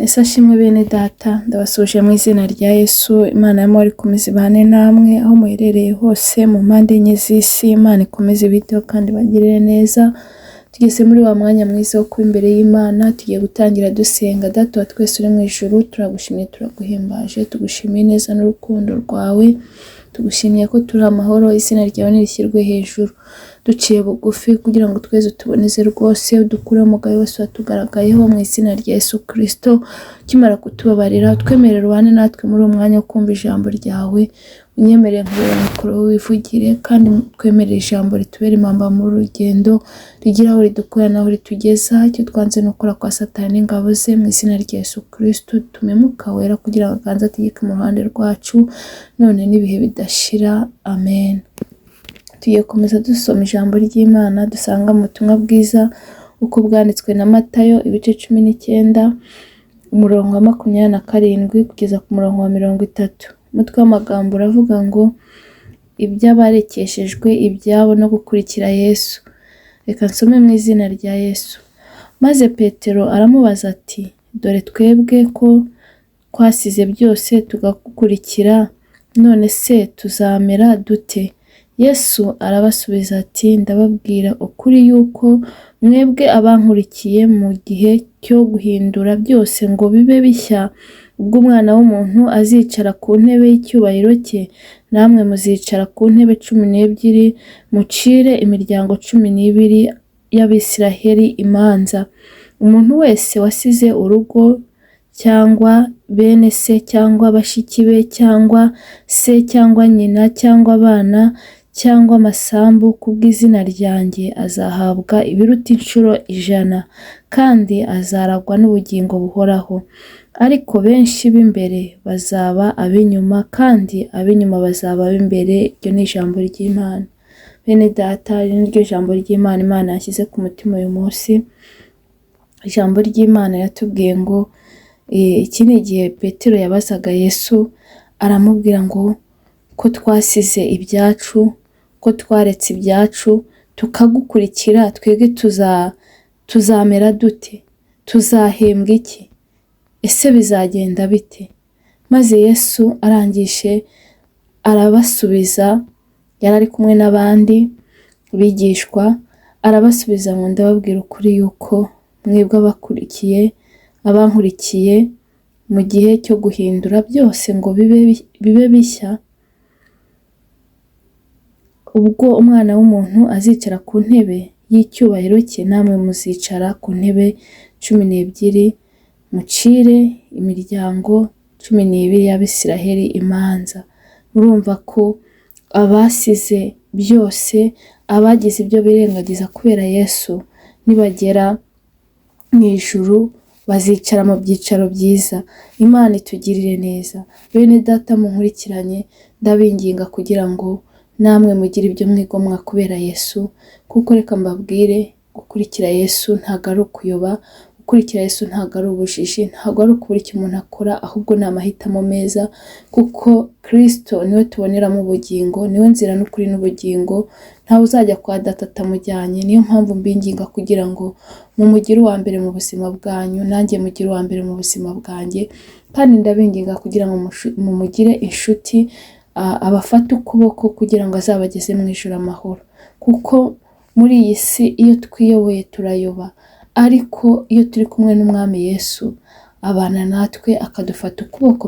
Ese ashimwe bene data, ndabasuje mu izina rya Yesu. Imana y'amahoro ikomeze ibane namwe aho muherereye hose mu mpande enye z'isi. Imana ikomeze ibiteho kandi bagirire neza. Tugeze muri wa mwanya mwiza wo kuba imbere y'Imana, tugiye gutangira dusenga. Data wa twese uri mu ijuru, turagushimiye, turaguhimbaje, tugushimiye neza n'urukundo rwawe, tugushimiye ko turi amahoro, izina ryawe nirishyirwe hejuru. Duciye bugufi kugira ngo tweze tuboneze rwose, udukure umugayo wose watugaragayeho mu izina rya Yesu Kristo. Ukimara kutubabarira, twemerera ubane natwe muri uwo mwanya wo kumva ijambo ryawe. Unyemerere nkubera mikoro wivugire, kandi twemerere ijambo ritubere impamba mu rugendo, rigira aho ridukura naho ritugeza. Icyo twanze no gukora kwa Satani n'ingabo ze, mu izina rya Yesu Kristo tume Mwuka Wera kugira ngo aganze ategeke mu ruhande rwacu none n'ibihe bidashira. Amen. Tugiye komeza dusoma ijambo ry'Imana dusanga mu butumwa bwiza uko bwanditswe na Matayo ibice 19 umurongo wa 27 kugeza ku murongo wa 30. Umutwe w'amagambo uravuga ngo iby'abarekeshejwe ibyabo no gukurikira Yesu. Reka nsome mu izina rya Yesu. Maze Petero aramubaza ati, dore twebwe ko twasize byose tugakurikira, none se tuzamera dute? Yesu arabasubiza ati, ndababwira ukuri yuko mwebwe abankurikiye mu gihe cyo guhindura byose ngo bibe bishya, ubwo Umwana w'umuntu azicara ku ntebe y'icyubahiro cye, namwe muzicara ku ntebe 12, mucire imiryango 12 y'Abisiraheli imanza. Umuntu wese wasize urugo cyangwa bene se cyangwa bashiki be cyangwa se cyangwa nyina cyangwa abana cyangwa amasambu kubw'izina ryanjye azahabwa ibiruta inshuro 100, kandi azaragwa n'ubugingo buhoraho. Ariko benshi b'imbere bazaba ab'inyuma, kandi ab'inyuma bazaba ab'imbere. Iryo ni ijambo ry'Imana. Bene data, iri ni ryo jambo ry'Imana Imana yashyize ku mutima uyu munsi. Ijambo ry'Imana yatubwiye ngo iki ni igihe Petero yabazaga Yesu, aramubwira ngo ko twasize ibyacu, ko twaretse ibyacu tukagukurikira, twebwe tuzamera dute? Tuzahembwa iki? Ese bizagenda bite? Maze Yesu arangije arabasubiza, yari ari kumwe n'abandi bigishwa, arabasubiza ngo ndababwira ukuri yuko mwebwe abankurikiye mu gihe cyo guhindura byose ngo bibe bishya, ubwo Umwana w'umuntu azicara ku ntebe y'icyubahiro cye, namwe muzicara ku ntebe 12, mucire imiryango 12 y'Abisiraheli imanza. Murumva ko abasize byose, abagize ibyo birengagiza kubera Yesu, nibagera mu ijuru bazicara mu byicaro byiza. Imana itugirire neza. Bene data munkurikiranye, ndabinginga kugira ngo namwe mugire ibyo mwigomwa kubera Yesu, kuko reka mbabwire, gukurikira Yesu ntago ari ukuyoba, gukurikira Yesu ntago ari ubujiji, ntago ari ukubura icyo umuntu akora, ahubwo ni amahitamo meza, kuko Kristo niwe tuboneramo ubugingo, niwe nzira n'ukuri n'ubugingo, ntawe uzajya kwa Data atamujyanye. Niyo mpamvu mbinginga kugira ngo mumugire uwa mbere mu buzima bwanyu, nanjye mugire uwa mbere mu buzima bwanjye, kandi ndabinginga kugira ngo mumugire inshuti, abafata ukuboko kugira ngo azabageze mu ijuru amahoro. Kuko muri iyi si iyo twiyoboye turayoba, ariko iyo turi kumwe n'Umwami Yesu abana natwe, akadufata ukuboko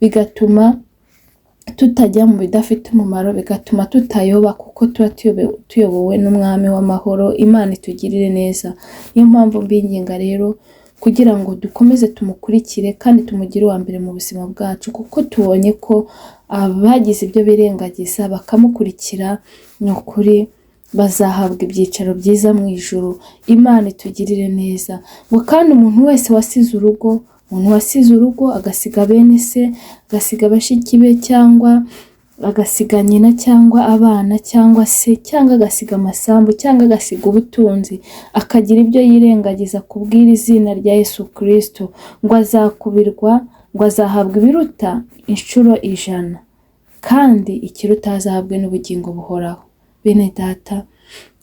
bigatuma tutajya mu bidafite umumaro, bigatuma tutayoba, kuko tuba tuyobowe n'Umwami w'amahoro. Imana itugirire neza. Niyo mpamvu mbinginga rero kugira ngo dukomeze tumukurikire kandi tumugire uwa mbere mu buzima bwacu, kuko tubonye ko abagize ibyo birengagiza bakamukurikira, ni ukuri bazahabwa ibyicaro byiza mu ijuru. Imana itugirire neza. Ngo kandi umuntu wese wasize urugo agasiga bene se, agasiga bashiki be, cyangwa agasiga nyina cyangwa abana cyangwa se, cyangwa agasiga amasambu, cyangwa agasiga ubutunzi, akagira ibyo yirengagiza kubwira izina rya Yesu Kristo, ngo azahabwa ibiruta inshuro 100, kandi ikiruta azahabwe n'ubugingo buhoraho. Bene data,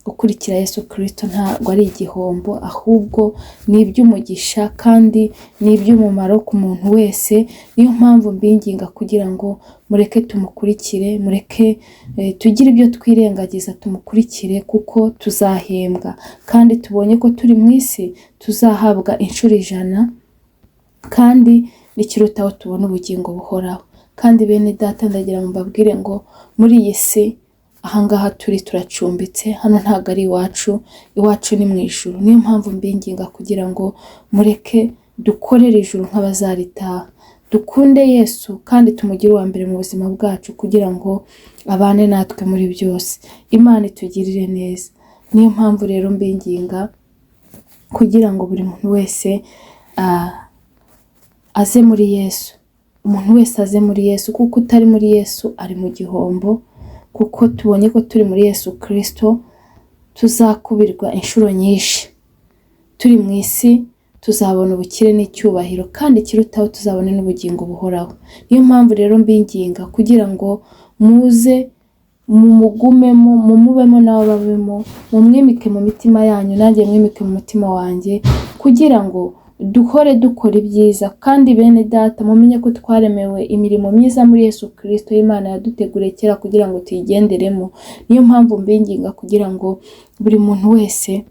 gukurikira Yesu Kristo ntabwo ari igihombo, ahubwo ni iby'umugisha kandi ni iby'umumaro ku muntu wese. Niyo mpamvu mbinginga kugira ngo mureke tumukurikire, mureke tugire ibyo twirengagiza tumukurikire, kuko tuzahembwa kandi tubonye ko turi mu isi tuzahabwa inshuro 100, kandi nikirutaho tubona ubugingo buhoraho. Kandi bene data ndagira ngo mbabwire ngo muri iyi si ahangaha turi turacumbitse, hano ntabwo ari iwacu ni mu ijuru. Niyo mpamvu mbinginga kugira ngo mureke dukorere ijuru nk'abazaritaha, dukunde Yesu kandi tumugire uwa mbere mu buzima bwacu kugira ngo abane natwe muri byose. Imana itugirire neza. Niyo mpamvu rero mbinginga kugira ngo buri muntu wese aze muri Yesu. Umuntu wese aze muri Yesu, kuko utari muri Yesu ari mu gihombo, kuko tubonye ko turi muri Yesu Kristo tuzakubirwa inshuro nyinshi. Turi mu isi tuzabona ubukire n'icyubahiro, kandi kirutaho tuzabona n'ubugingo buhoraho. Niyo mpamvu rero mbinginga kugira ngo muze mumugumemo, mumubemo nawe babemo, mumwimike mu mitima yanyu, nanjye mwimike mu mutima wanjye, kugira ngo duhore dukora ibyiza. Kandi bene data mumenye ko twaremewe imirimo myiza muri Yesu Kristo, Imana yaduteguriye kera kugira ngo tuyigenderemo. Niyo mpamvu mbinginga kugira ngo buri muntu wese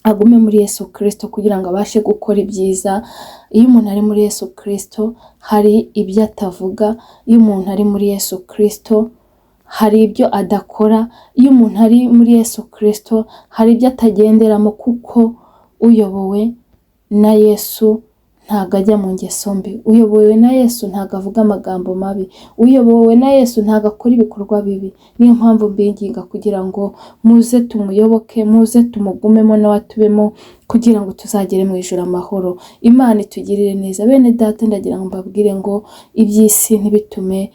agume muri Yesu Kristo kugira ngo abashe gukora ibyiza. Iyo umuntu ari muri Yesu Kristo hari ibyo atavuga, iyo umuntu ari muri Yesu Kristo hari ibyo adakora, iyo umuntu ari muri Yesu Kristo hari ibyo atagenderamo, kuko uyobowe na Yesu ntago ajya mu ngeso mbi, uyobowe na Yesu ntago avuga amagambo mabi, uyobowe na Yesu ntago akora ibikorwa bibi. Niyo mpamvu mbinginga kugira ngo muze tumuyoboke, muze tumugumemo nawe atubemo, kugira ngo tuzagere mu ijuru amahoro. Imana itugirire neza. Bene data ndagira ngo mbabwire ngo iby'isi ntibitume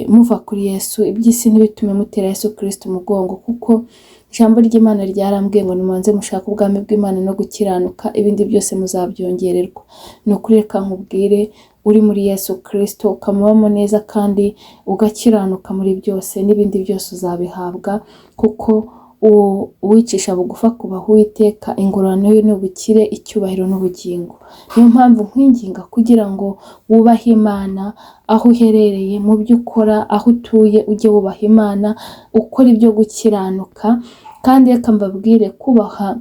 muva kuri Yesu, iby'isi ntibitume mutera Yesu Kristo umugongo, kuko ijambo ry'Imana ryarambwiye ngo nimubanze mushaka ubwami bw'Imana no gukiranuka, ibindi byose muzabyongererwa. Ni ukuri reka nkubwire, uri muri Yesu Kristo ukamubamo neza kandi ugakiranuka muri byose, n'ibindi byose uzabihabwa, kuko uwicisha bugufa kubaha Uwiteka ingororano ye n'ubukire, icyubahiro n'ubugingo. Niyo mpamvu nkwinginga kugira ngo wubahe Imana aho uherereye, mu byo ukora, aho utuye ujye wubaha Imana, ukora ibyo gukiranuka. Kandi reka mbabwire, kubaha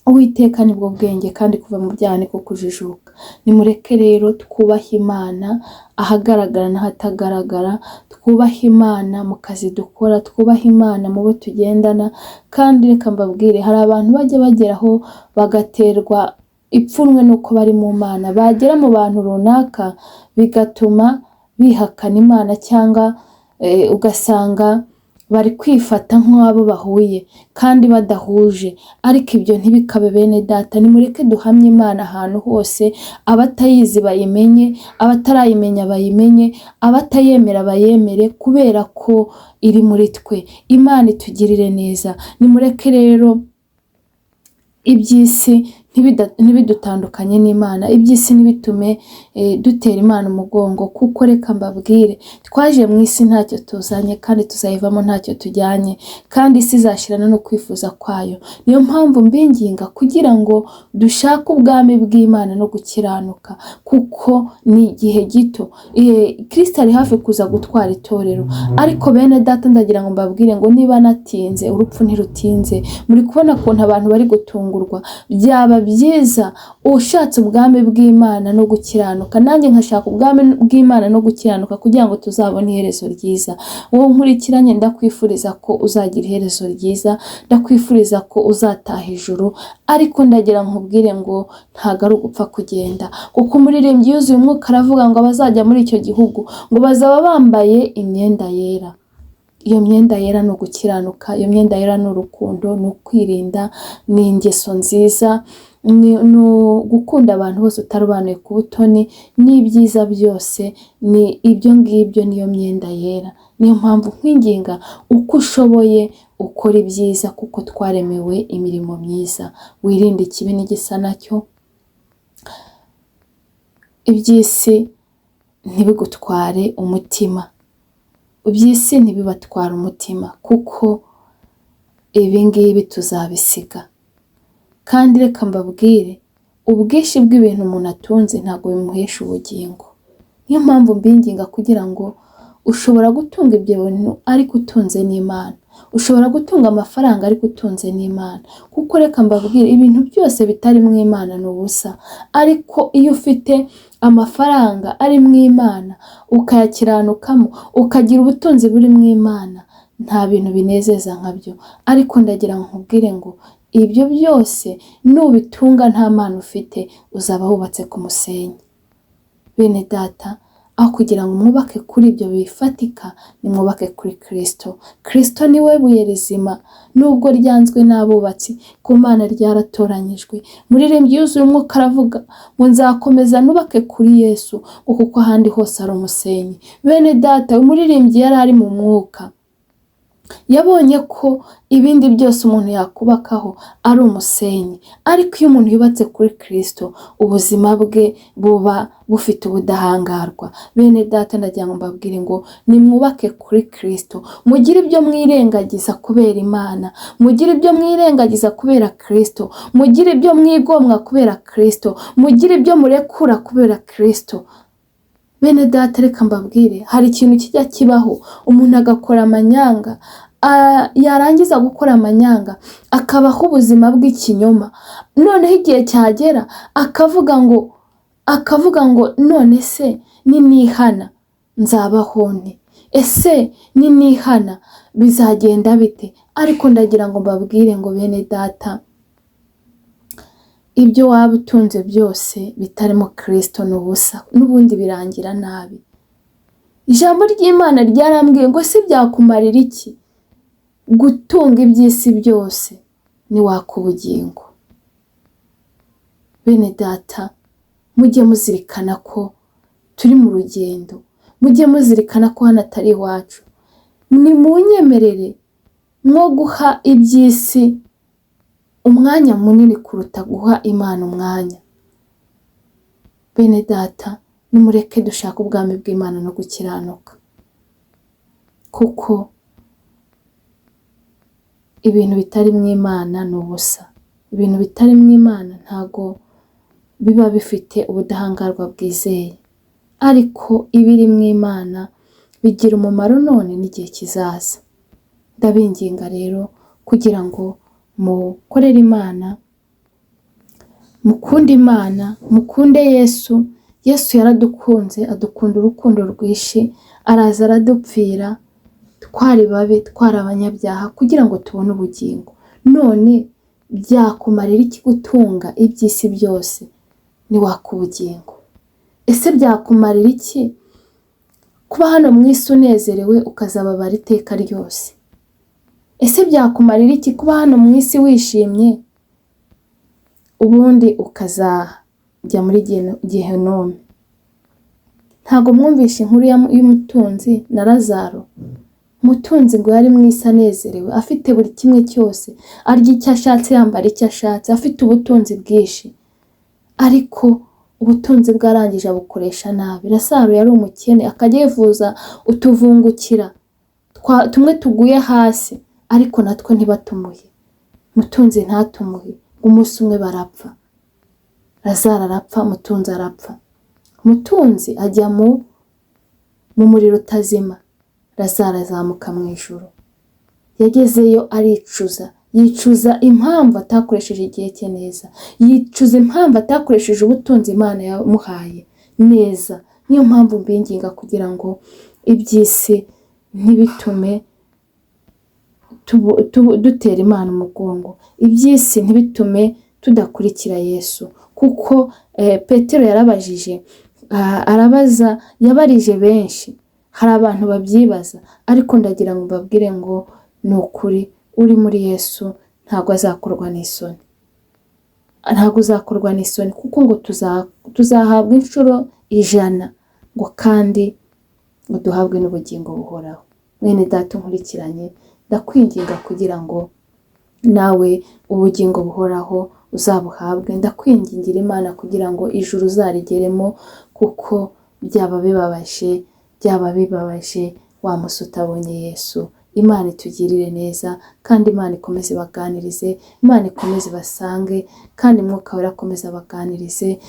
Uwiteka nibwo bwenge, kandi kuva mu byaha niko kujijuka. Nimureke rero twubahe Imana ahagaragara n'ahatagaragara, twubahe Imana mu kazi dukora, twubahe Imana mu bo tugendana. Kandi reka mbabwire, hari abantu bajya bageraho bagaterwa ipfunwe nuko bari mu Mana, bagera mu bantu runaka bigatuma bihakana Imana, cyangwa ugasanga bari kwifata nk'abo bahuye kandi badahuje. Ariko ibyo ntibikabe bene data. Nimureke duhamye Imana ahantu hose, abatayizi bayimenye, abatarayimenya bayimenye, abatayemera bayemere, kubera ko iri muri twe. Imana itugirire neza. Nimureke rero iby'isi ntibidutandukanye n'Imana, iby'isi ntibitume dutera Imana umugongo, kuko reka mbabwire, twaje mu isi ntacyo tuzanye kandi tuzayivamo ntacyo tujyanye, kandi isi izashirana no kwifuza kwayo. Niyo mpamvu mbinginga kugira ngo dushake ubwami bw'Imana no gukiranuka, kuko ni igihe gito. Kristo ari hafi kuza gutwara itorero. Ariko bene data ndagira ngo mbabwire ngo niba natinze, urupfu ntirutinze. Muri kubona ukuntu abantu bari gutungurwa. Byaba byiza ushatse ubwami bw'Imana no gukiranuka, nanjye nkashaka ubwami bw'Imana no gukiranuka, kugira ngo tuzabone iherezo ryiza. Wowe nkurikiranye ndakwifuriza ko uzagira iherezo ryiza, ndakwifuriza ko uzataha ijuru. Ariko ndagira nkubwire ngo ntago ari ugupfa kugenda, kuko umuririmbyi yuzuye umwuka aravuga ngo abazajya muri icyo gihugu ngo bazaba bambaye imyenda yera. Iyo myenda yera ni ugukiranuka, iyo myenda yera ni urukundo, ni ukwirinda, ni ingeso nziza, ni gukunda abantu bose utarobanuye ku butoni, n'ibyiza byose, ni ibyo ngibyo, niyo myenda yera. Niyo mpamvu nkwinginga uko ushoboye ukora ibyiza, kuko twaremewe imirimo myiza. Wirinde ikibi n'igisa nacyo. Iby'isi ntibigutware umutima, iby'isi ntibibatwara umutima, kuko ibi ngibi tuzabisiga. Kandi reka mbabwire, ubwinshi bw'ibintu umuntu atunze ntabwo bimuhesha ubugingo. Niyo mpamvu mbinginga kugira ngo ushobora gutunga ibyo bintu ariko utunze n'Imana. Ushobora gutunga amafaranga ariko utunze n'Imana. Kuko reka mbabwire, ibintu byose bitari mu Imana ni ubusa. Ariko iyo ufite amafaranga ari mu Imana, ukayakiranukamo, ukagira ubutunzi buri mu Imana, nta bintu binezeza nkabyo. Ariko ndagira ngo nkubwire ngo ibyo byose nubitunga nta Mana ufite, uzaba wubatse ku musenyi. Bene data, aho kugira ngo mwubake kuri ibyo bifatika, nimwubake kuri Kristo. Kristo niwe buye rizima, nubwo ryanzwe n'abubatsi, ku Mana ryaratoranyijwe. Umuririmbyi yuzuye umwuka aravuga ngo nzakomeza nubake kuri Yesu, kuko ahandi hose ari umusenyi. Bene data, umuririmbyi yari ari mu mwuka, yabonye ko ibindi byose umuntu yakubakaho ari umusenyi. Ariko iyo umuntu yubatse kuri Kristo, ubuzima bwe buba bufite ubudahangarwa. Bene data, ndagira ngo mbabwire ngo nimwubake kuri Kristo. Mugire ibyo mwirengagiza kubera Imana, mugire ibyo mwirengagiza kubera Kristo, mugire ibyo mwigomwa kubera Kristo, mugire ibyo murekura kubera Kristo. Bene data, reka mbabwire, hari ikintu kijya kibaho, umuntu agakora amanyanga, yarangiza gukora amanyanga akabaho ubuzima bw'ikinyoma. Noneho igihe cyagera akavuga ngo none se ninihana nzabaho nte? Ese ninihana bizagenda bite? Ariko ndagira ngo mbabwire ngo bene data, ibyo waba utunze byose bitarimo Kristo ni ubusa, n'ubundi birangira nabi. Ijambo ry'Imana ryarambwiye ngo si byakumarira iki gutunga iby'isi byose niwaka ubugingo. Bene data, mujye muzirikana ko turi mu rugendo, mujye muzirikana ko hano atari iwacu. Nimunyemerere mwo guha iby'isi umwanya munini kuruta guha Imana umwanya. Bene data, nimureke dushaka ubwami bw'Imana no gukiranuka, kuko ibintu bitari mu Imana ni ubusa. Ibintu bitari mu Imana ntago biba bifite ubudahangarwa bwizeye. Ariko ibiri mu Imana bigira umumaro none n'igihe kizaza. Ndabinginga rero kugira ngo mukorere Imana, mukunde Imana, mukunde Yesu. Yesu yaradukunze, adukunda urukundo rwinshi, araza aradupfira, twari babi, twari abanyabyaha, kugira ngo tubone ubugingo. None byakumarira iki gutunga iby'isi byose niwaka ubugingo? Ese byakumarira iki kuba hano mu isi unezerewe ukazababara iteka ryose? Ese byakumarira iki kuba hano mu isi wishimye ubundi ukazajya muri Gehenome? Ntago mwumvishe inkuru y'umutunzi na Lazaro? Umutunzi ngo yari mu isi anezerewe, afite buri kimwe cyose, arya icyo ashatse, yambara icyo ashatse, afite ubutunzi bwinshi. Ariko ubutunzi bwarangije abukoresha nabi. Lazaro yari umukene, akajya yifuza utuvungukira tumwe tuguye hasi, ariko natwo ntibatumuhe. Umutunzi ntatumuhe. Umunsi umwe barapfa, Lazaro arapfa, umutunzi arapfa. Umutunzi ajya mu muriro utazima, Lazaro azamuka mu ijuru. Yagezeyo aricuza, yicuza impamvu atakoresheje igihe cye neza, yicuza impamvu atakoresheje ubutunzi Imana yamuhaye neza. Niyo mpamvu mbinginga kugira ngo iby'isi ntibitume dutera Imana umugongo, iby'isi ntibitume tudakurikira Yesu. Kuko Petero yarabajije, arabaza, yabarije benshi, hari abantu babyibaza, ariko ndagira ngo mbabwire ngo ni ukuri, uri muri Yesu ntago azakorwa n'isoni. Ntago uzakorwa n'isoni, kuko ngo tuzahabwa inshuro 100, ngo kandi ngo duhabwe n'ubugingo buhoraho. Mwene data nkurikiranye, ndakwinginga kugira ngo nawe ubugingo buhoraho uzabuhabwe. Ndakwingingira Imana kugira ngo ijuru uzarigeremo, kuko byaba bibabaje wa musi utabonye Yesu. Imana itugirire neza, kandi Imana ikomeze ibaganirize, Imana ikomeze basange, kandi Mwuka Wera akomeze abaganirize.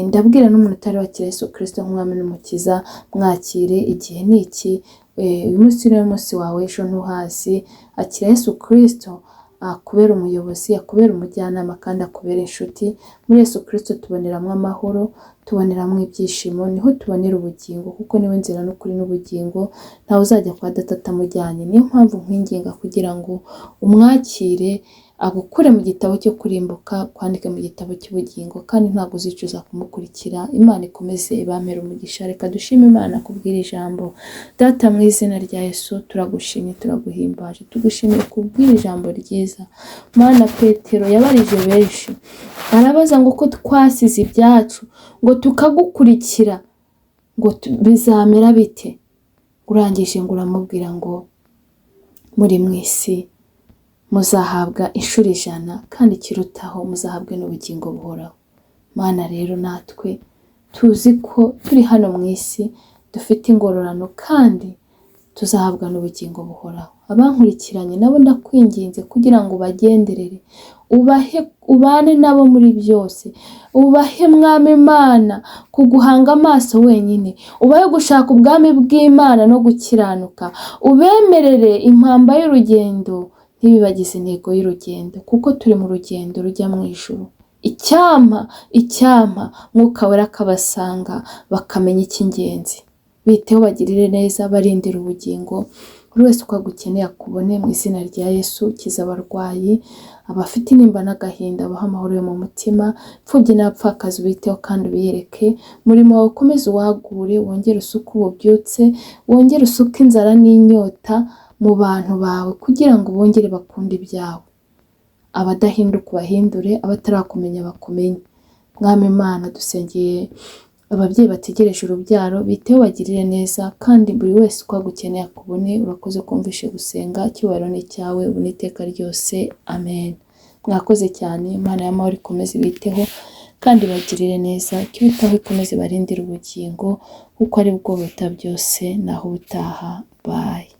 Ndabwira n'umuntu utari wakira Yesu Kristo nk'umwami n'umukiza, mwakire, igihe ni iki. Uyu munsi ni umunsi wawe, ejo ntuhazi. Akira Yesu Kristo akubera umuyobozi, akubera umujyanama, kandi akubera inshuti. Muri Yesu Kristo tuboneramo amahoro, tuboneramo ibyishimo, niho tubonera ubugingo, kuko niwe nzira n'ukuri n'ubugingo, ntawe uzajya kwa Data atamujyanye. Niyo mpamvu nkwinginga kugira ngo umwakire, agukure mu gitabo cyo kurimbuka, kwandike mu gitabo cy'ubugingo, kandi ntabwo uzicuza kumukurikira. Imana ikomeze ibamere umugisha. Reka dushime Imana kubwira ijambo. Data, mu izina rya Yesu turagushimye, turaguhimbaje, tugushimiye kubwira ijambo ryiza. Mana, Petero yabarije benshi, arabaza ngo ko twasize ibyacu ngo tukagukurikira ngo bizamera bite? Urangije ngo uramubwira ngo muri mu isi muzahabwa inshuro 100, kandi kirutaho muzahabwe n'ubugingo buhoraho. Mana rero, natwe tuzi ko turi hano mu isi dufite ingororano, kandi tuzahabwa n'ubugingo buhoraho. Abankurikiranye nabo ndakwinginze kugira ngo bagenderere, ubane nabo muri byose, ubahe Mwami Imana kuguhanga amaso wenyine, ubahe gushaka ubwami bw'Imana no gukiranuka, ubemerere impamba y'urugendo ntibibagize intego y'urugendo, kuko turi mu rugendo rujya mu ijuru. Icyampa Mwuka Wera akabasanga bakamenya icy'ingenzi. Biteho, bagirire neza, barindira ubugingo. Buri wese uko agukeneye akubone, mu izina rya Yesu. Kiza abarwayi, abafite intimba n'agahinda, baha amahoro yo mu mutima. Imfubyi n'abapfakazi ubiteho kandi ubiyereke. Umurimo wawe ukomeze uwagure, wongere usuke ububyutse, wongere usuke inzara n'inyota mu bantu bawe, kugira ngo bongere bakunde ibyawe. Abadahinduka ubahindure, abatarakumenya bakumenye. Mwami Imana, dusengeye ababyeyi bategereje urubyaro, biteho, bagirire neza, kandi buri wese uko agukeneye akubone. Urakoze kumvishe gusenga, icyubahiro ni cyawe ubu n'iteka ryose. Amen. Mwakoze cyane. Imana y'amahoro ikomeze ibiteho kandi bagirire neza, ikibitaho ikomeze barindire ubugingo, kuko ari bwo buruta byose. Naho ubutaha. Bye.